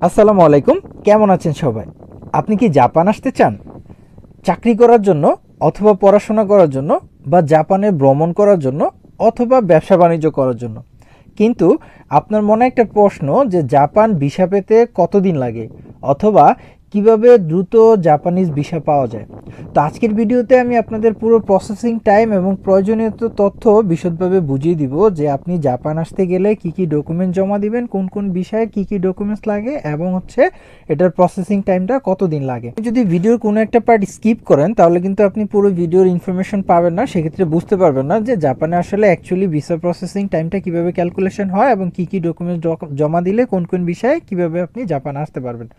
আসসালামু আলাইকুম, কেমন আছেন সবাই? আপনি কি জাপান আসতে চান? চাকরি করার জন্য অথবা পড়াশোনা করার জন্য বা জাপানে ভ্রমণ করার জন্য অথবা ব্যবসা বাণিজ্য করার জন্য, কিন্তু আপনার মনে একটা প্রশ্ন যে জাপান ভিসা পেতে কতদিন লাগে অথবা কিভাবে দ্রুত জাপানিজ ভিসা পাওয়া যায়। তো আজকের ভিডিওতে আমি আপনাদের পুরো প্রসেসিং টাইম এবং প্রয়োজনীয় তথ্য বিশদভাবে বুঝিয়ে দিব যে আপনি জাপান আসতে গেলে কি কি ডকুমেন্ট জমা দিবেন, কোন কোন বিষয়ে কি কি ডকুমেন্টস লাগে এবং এটার প্রসেসিং টাইমটা কতদিন লাগে। যদি ভিডিওর কোনো একটা পার্ট স্কিপ করেন তাহলে কিন্তু আপনি পুরো ভিডিওর ইনফরমেশন পাবেন না, সেক্ষেত্রে বুঝতে পারবেন না যে জাপানে আসলে অ্যাকচুয়ালি ভিসা প্রসেসিং টাইমটা কিভাবে ক্যালকুলেশন হয় এবং কি কি ডকুমেন্ট জমা দিলে কোন কোন বিষয়ে কিভাবে আপনি জাপান আসতে পারবেন।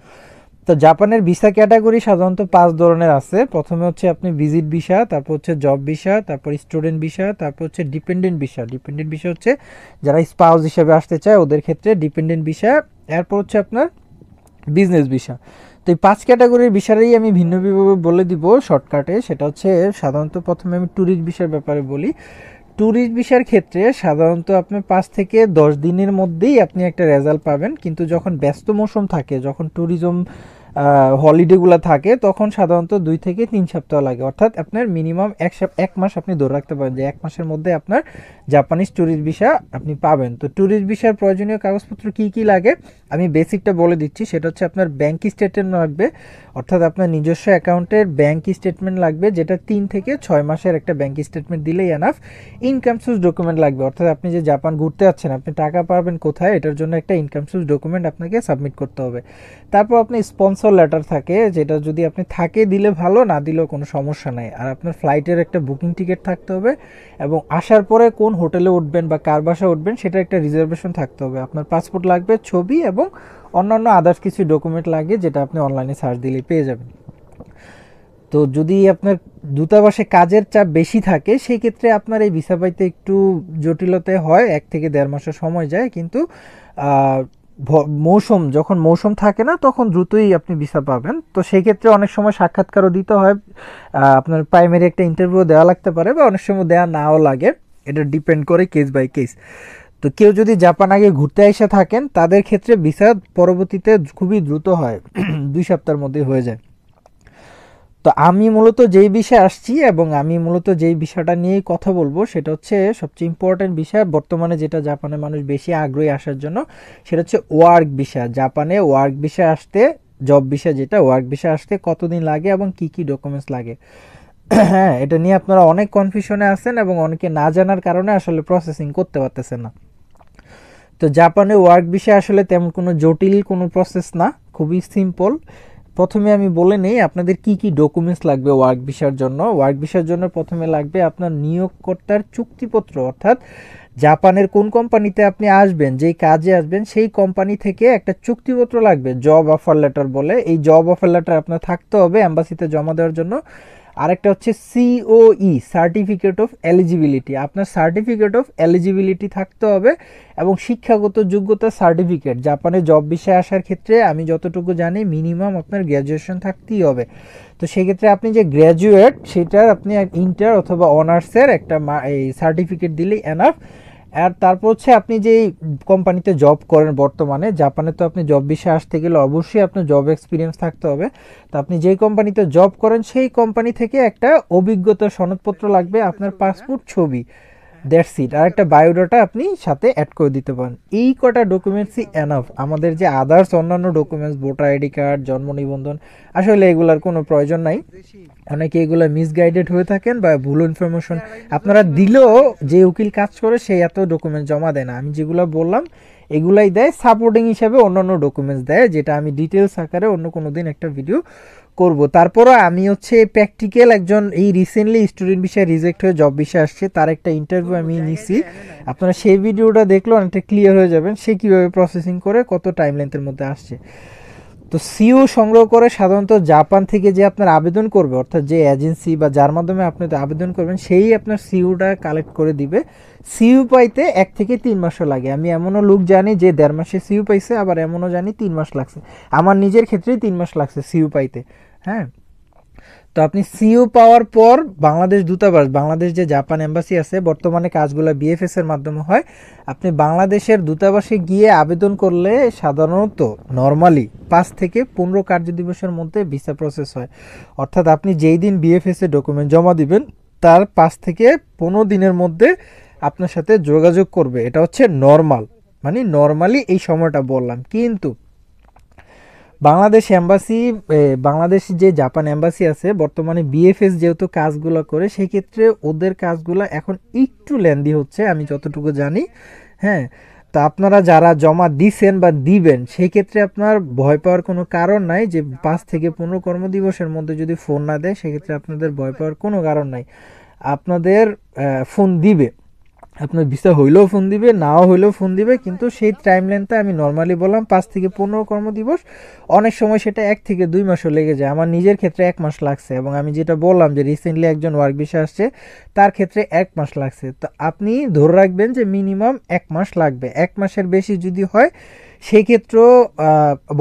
তো জাপানের ভিসা ক্যাটাগরি সাধারণত 5 ধরনের আছে। প্রথমে হচ্ছে আপনি ভিজিট ভিসা, তারপর হচ্ছে জব ভিসা, তারপর স্টুডেন্ট ভিসা, তারপর হচ্ছে ডিপেন্ডেন্ট ভিসা। ডিপেন্ডেন্ট ভিসা হচ্ছে যারা স্পাউস হিসেবে আসতে চায় ওদের ক্ষেত্রে ডিপেন্ডেন্ট ভিসা। এরপর হচ্ছে আপনার বিজনেস ভিসা। তো এই 5 ক্যাটাগরির ভিসারই আমি ভিন্নভাবে বলে দিব শর্টকাটে। সেটা হচ্ছে সাধারণত প্রথমে আমি ট্যুরিস্ট ভিসার ব্যাপারে বলি। ট্যুরিস্ট ভিসার ক্ষেত্রে সাধারণত আপনি 5 থেকে 10 দিনের মধ্যেই আপনি একটা রেজাল্ট পাবেন, কিন্তু যখন ব্যস্ত মৌসুম থাকে, যখন ট্যুরিজম হলিডেগুলো থাকে, তখন সাধারণত 2 থেকে 3 সপ্তাহ লাগে। অর্থাৎ আপনার মিনিমাম এক মাস আপনি ধরে রাখতে পারেন যে 1 মাসের মধ্যে আপনার জাপানিজ ট্যুরিস্ট ভিসা আপনি পাবেন। তো ট্যুরিস্ট ভিসার প্রয়োজনীয় কাগজপত্র কি কি লাগে আমি বেসিকটা বলে দিচ্ছি। সেটা হচ্ছে আপনার ব্যাংক স্টেটমেন্ট লাগবে, অর্থাৎ আপনার নিজস্ব অ্যাকাউন্টের ব্যাংক স্টেটমেন্ট লাগবে, যেটা 3 থেকে 6 মাসের একটা ব্যাংক স্টেটমেন্ট দিলেই এনাফ। ইনকাম সোর্স ডকুমেন্ট লাগবে, অর্থাৎ আপনি যে জাপান ঘুরতে যাচ্ছেন আপনি টাকা পাবেন কোথায়, এটার জন্য একটা ইনকাম সোর্স ডকুমেন্ট আপনাকে সাবমিট করতে হবে। তারপর আপনি স্পন্সর লেটার থাকে, যেটা যদি আপনি থাকে দিলে ভালো, না দিলেও কোনো সমস্যা নাই। আর আপনার ফ্লাইটের একটা বুকিং টিকিট থাকতে হবে এবং আসার পরে কোন হোটেলে উঠবেন বা কার বাসায় উঠবেন সেটা একটা রিজার্ভেশন থাকতে হবে। আপনার পাসপোর্ট লাগবে, ছবি এবং অন্যান্য আদার্স কিছু ডকুমেন্ট লাগে, যেটা আপনি অনলাইনে সার্চ দিলেই পেয়ে যাবেন। তো যদি আপনার দূতাবাসে কাজের চাপ বেশি থাকে সেই ক্ষেত্রে আপনার এই ভিসা পাইতে একটু জটিলতা হয়, 1 থেকে 1.5 মাসের সময় যায়, কিন্তু যখন মৌসুম থাকে না তখন দ্রুতই আপনি ভিসা পাবেন। তো সেই ক্ষেত্রে অনেক সময় সাক্ষাৎকারও দিতে হয়, আপনার প্রাইমারি একটা ইন্টারভিউ দেওয়া লাগতে পারে বা অনেক সময় দেওয়া নাও লাগে, এটা ডিপেন্ড করে কেস বাই কেস। তো কেউ যদি জাপান আগে ঘুরতে এসে থাকেন তাদের ক্ষেত্রে ভিসা পরবর্তীতে খুবই দ্রুত হয়, 2 সপ্তাহের মধ্যে হয়ে যায়। তো আমি মূলত যেই বিষয়ে আসছি এবং আমি মূলত যেই বিষয়টা নিয়েই কথা বলবো সেটা হচ্ছে সবচেয়ে ইম্পর্টেন্ট বিষয় বর্তমানে, যেটা জাপানে মানুষ বেশি আগ্রহী আসার জন্য, সেটা হচ্ছে ওয়ার্ক ভিসা। জাপানে ওয়ার্ক ভিসা আসতে, জব ভিসা যেটা, ওয়ার্ক ভিসা আসতে কতদিন লাগে এবং কি কি ডকুমেন্টস লাগে। হ্যাঁ, এটা নিয়ে আপনারা অনেক কনফিউশনে আছেন এবং অনেকে না জানার কারণে আসলে প্রসেসিং করতে পারতেছেন না। তো জাপানে ওয়ার্ক ভিসা আসলে তেমন কোনো জটিল কোনো প্রসেস না, খুবই সিম্পল। প্রথমে আমি বলে নেই আপনাদের কি কি ডকুমেন্টস লাগবে ওয়ার্ক ভিসার জন্য। ওয়ার্ক ভিসার জন্য প্রথমে লাগবে আপনার নিয়োগকর্তার চুক্তিপত্র, অর্থাৎ জাপানের কোন কোম্পানিতে আপনি আসবেন, যেই কাজে আসবেন সেই কোম্পানি থেকে একটা চুক্তিপত্র লাগবে, জব অফার লেটার বলে। এই জব অফার লেটার আপনার থাকতে হবে এম্বাসিতে জমা দেওয়ার জন্য। আরেকটা হচ্ছে সিওই, সার্টিফিকেট অফ এলিজিবিলিটি। আপনার সার্টিফিকেট অফ এলিজিবিলিটি থাকতে হবে এবং শিক্ষাগত যোগ্যতা সার্টিফিকেট। জাপানে জব বিষয়ে আসার ক্ষেত্রে আমি যতটুকু জানি মিনিমাম আপনার গ্র্যাজুয়েশন থাকতেই হবে। তো সেক্ষেত্রে আপনি যে গ্র্যাজুয়েট সেটার আপনি ইন্টার অথবা অনার্সের একটা এই সার্টিফিকেট দিলেই এনাফ। আর তারপর হচ্ছে আপনি যে কোম্পানিতে জব করেন বর্তমানে, জাপানে তো আপনি জব বিষয়ে আসতে গেলে অবশ্যই আপনার জব এক্সপিরিয়েন্স থাকতে হবে। তো আপনি যেই কোম্পানিতে জব করেন সেই কোম্পানি থেকে একটা অভিজ্ঞতার সনদপত্র লাগবে, আপনার পাসপোর্ট, ছবি, দ্যাটস ইট। আর একটা বায়োডাটা আপনি সাথে অ্যাড করে দিতে পারেন। এই কটা ডকুমেন্টসই এনাফ। আমাদের যে আদার্স অন্যান্য ডকুমেন্টস, ভোটার আইডি কার্ড, জন্ম নিবন্ধন, আসলে এগুলার কোনো প্রয়োজন নাই। অনেকে এগুলো মিসগাইডেড হয়ে থাকেন বা ভুল ইনফরমেশন আপনারা দিলেও যে উকিল কাজ করে সেই এত ডকুমেন্ট জমা দেয় না। আমি যেগুলো বললাম এগুলাই দেয়, সাপোর্টিং হিসাবে অন্যান্য ডকুমেন্টস দেয়, যেটা আমি ডিটেলস আকারে অন্য কোনো দিন একটা ভিডিও করব। তারপরও আমি হচ্ছে প্র্যাকটিক্যাল একজন, এই রিসেন্টলি স্টুডেন্ট বিষয়ে রিজেক্ট হয়ে জব বিষয়ে আসছে, তার একটা ইন্টারভিউ আমি নিছি। আপনারা সেই ভিডিওটা দেখলে অনেকটা ক্লিয়ার হয়ে যাবেন সে কীভাবে প্রসেসিং করে কত টাইম লেন্থের মধ্যে আসছে। তো সিইউ সংগ্রহ করে সাধারণত জাপান থেকে যে আপনার আবেদন করবে, অর্থাৎ যে এজেন্সি বা যার মাধ্যমে আপনি আবেদন করবেন সেই আপনার সিইউটা কালেক্ট করে দিবে। সিইউ পাইতে 1 থেকে 3 মাসও লাগে। আমি এমনও লোক জানি যে 1.5 মাসে সিইউ পাইছে, আবার এমনও জানি 3 মাস লাগছে। আমার নিজের ক্ষেত্রেই 3 মাস লাগছে সিইউ পাইতে। হ্যাঁ, তো আপনি সিইউ পাওয়ার পর বাংলাদেশ দূতাবাস, বাংলাদেশ যে জাপান এম্বাসি আছে, বর্তমানে কাজগুলো বিএফএস এর মাধ্যমে হয়। আপনি বাংলাদেশের দূতাবাসে গিয়ে আবেদন করলে সাধারণত নর্মালি 5 থেকে 15 কার্য দিবসের মধ্যে ভিসা প্রসেস হয়। অর্থাৎ আপনি যেই দিন বিএফএস এর ডকুমেন্ট জমা দিবেন তার 5 থেকে 15 দিনের মধ্যে আপনার সাথে যোগাযোগ করবে। এটা হচ্ছে নর্মাল, মানে নর্মালি এই সময়টা বললাম। কিন্তু বাংলাদেশ এম্বাসি, বাংলাদেশ যে জাপান এম্বাসি আছে বর্তমানে বিএফএস যেহেতু কাজগুলো করে, সেই ক্ষেত্রে ওদের কাজগুলো এখন একটু লেন্দি হচ্ছে আমি যতটুকু জানি। হ্যাঁ, তো আপনারা যারা জমা দিছেন বা দিবেন সেই ক্ষেত্রে আপনার ভয় পাওয়ার কোনো কারণ নাই। যে 5 থেকে 15 কর্মদিবসের মধ্যে যদি ফোন না দেয় সেক্ষেত্রে আপনাদের ভয় পাওয়ার কোনো কারণ নাই। আপনাদের ফোন দিবে, আপনার ভিসা হইলেও ফোন দিবে, নাও হইলেও ফোন দিবে, কিন্তু সেই টাইম লেন্থটা আমি নর্মালি বললাম 5 থেকে 15 কর্মদিবস। অনেক সময় সেটা 1 থেকে 2 মাসও লেগে যায়। আমার নিজের ক্ষেত্রে 1 মাস লাগছে, এবং আমি যেটা বললাম যে রিসেন্টলি একজন ওয়ার্ক ভিসা আসছে, তার ক্ষেত্রে 1 মাস লাগছে। তো আপনি ধরে রাখবেন যে মিনিমাম 1 মাস লাগবে। 1 মাসের বেশি যদি হয় সেই ক্ষেত্রেও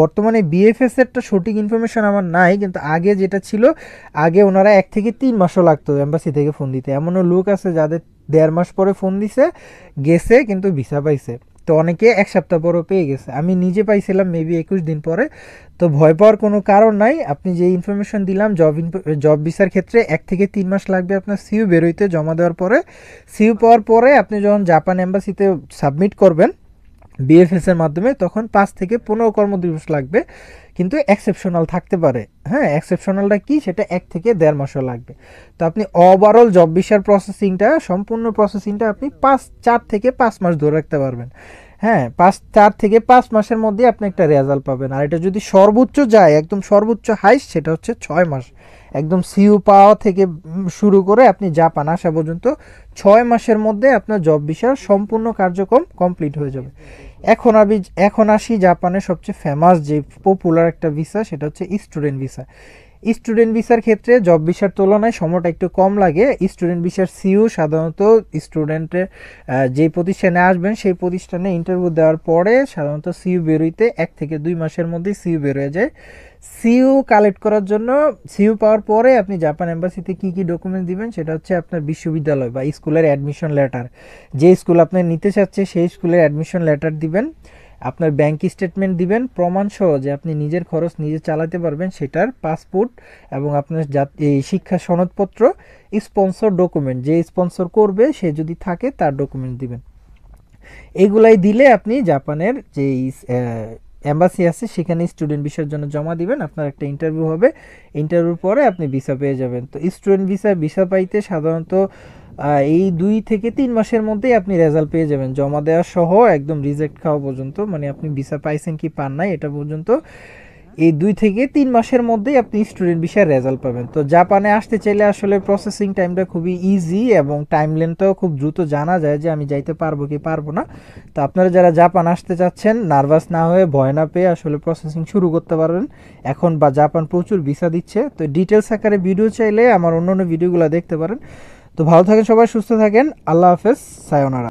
বর্তমানে বিএফএস এরটা সঠিক ইনফরমেশন আমার নাই, কিন্তু আগে যেটা ছিল, আগে ওনারা 1 থেকে 3 মাসও লাগতো এম্বাসি থেকে ফোন দিতে। এমনও লোক আছে যাদের 1.5 মাস পরে ফোন দিছে, গেছে কিন্তু ভিসা পাইছে। তো অনেকে 1 সপ্তাহ পরও পেয়ে গেছে। আমি নিজে পাইছিলাম মেবি 21 দিন পরে। তো ভয় পাওয়ার কোনো কারণ নাই। আপনি যে ইনফরমেশন দিলাম, জব ভিসার ক্ষেত্রে 1 থেকে 3 মাস লাগবে আপনার সিইউ বেরোইতে, জমা দেওয়ার পরে। সিইউ পাওয়ার পরে আপনি যখন জাপান এম্বাসিতে সাবমিট করবেন বিএফএস এর মাধ্যমে, তখন 5 থেকে 15 কর্মদিবস লাগবে, কিন্তু এক্সেপশনাল থাকতে পারে। হ্যাঁ, এক্সেপশনালটা কি সেটা 1 থেকে 1.5 মাসও লাগবে। তো আপনি ওভারঅল জব ভিসার প্রসেসিংটা, সম্পূর্ণ প্রসেসিংটা আপনি 4 থেকে 5 মাস ধরে রাখতে পারবেন। হ্যাঁ, 4 থেকে 5 মাসের মধ্যে আপনি একটা রেজাল্ট পাবেন। আর এটা যদি সর্বোচ্চ যায়, একদম সর্বোচ্চ হাইস্ট, সেটা হচ্ছে 6 মাস। একদম সিইউ পাওয়া থেকে শুরু করে আপনি জাপান আসা পর্যন্ত 6 মাসের মধ্যে আপনার জব ভিসার সম্পূর্ণ কার্যক্রম কমপ্লিট হয়ে যাবে। এখন আসি জাপানের সবচেয়ে ফেমাস যে পপুলার একটা ভিসা, সেটা হচ্ছে স্টুডেন্ট ভিসা। স্টুডেন্ট ভিসার ক্ষেত্রে জব ভিসার তুলনায় সময়টা একটু কম লাগে। স্টুডেন্ট ভিসার সিইউ সাধারণত স্টুডেন্টের যে প্রতিষ্ঠানে আসবেন সেই প্রতিষ্ঠানে ইন্টারভিউ দেওয়ার পরে সাধারণত সিইউ বেরোইতে 1 থেকে 2 মাসের মধ্যেই সিইউ বেরোয় যায়। সিইউ কালেক্ট করার জন্য, সিইউ পাওয়ার পরে আপনি জাপান এম্বাসিতে কি কি ডকুমেন্ট দিবেন, সেটা হচ্ছে আপনার বিশ্ববিদ্যালয় বা স্কুলের অ্যাডমিশন লেটার। যে স্কুল আপনি নিতে চাচ্ছে সেই স্কুলের অ্যাডমিশন লেটার দিবেন, আপনার ব্যাংক স্টেটমেন্ট দিবেন প্রমাণসহ যে আপনি নিজের খরচ নিজে চালাতে পারবেন সেটার, পাসপোর্ট, এবং আপনার এই শিক্ষা সনদপত্র, স্পন্সর ডকুমেন্ট, যে স্পন্সর করবে সে যদি থাকে তার ডকুমেন্ট দিবেন। এগুলাই দিলে আপনি জাপানের যে এম্বাসি আছে সেখানে স্টুডেন্ট ভিসার জন্য জমা দিবেন। আপনার একটা ইন্টারভিউ হবে, ইন্টারভিউর পরে আপনি ভিসা পেয়ে যাবেন। তো স্টুডেন্ট ভিসা পাইতে সাধারণত এই 2 থেকে 3 মাসের মধ্যেই আপনি রেজাল্ট পেয়ে যাবেন, জমা দেওয়া সহ একদম রিজেক্ট খাওয়া পর্যন্ত, মানে আপনি ভিসা পাইছেন কি পান নাই এটা পর্যন্ত এই 2 থেকে 3 মাসের মধ্যেই আপনি স্টুডেন্ট ভিসার রেজাল্ট পাবেন। তো জাপানে আসতে চাইলে আসলে প্রসেসিং টাইমটা খুবই ইজি, এবং টাইম লেনটাও খুব দ্রুত জানা যায় যে আমি যাইতে পারবো কি পারবো না। তো আপনারা যারা জাপান আসতে চাচ্ছেন, নার্ভাস না হয়ে, ভয় না পেয়ে আসলে প্রসেসিং শুরু করতে পারবেন এখন, বা জাপান প্রচুর ভিসা দিচ্ছে। তো ডিটেলস আকারে ভিডিও চাইলে আমার অন্য ভিডিওগুলো দেখতে পারেন। তো ভালো থাকেন সবাই, সুস্থ থাকেন, আল্লাহ হাফেজ, সায়োনারা।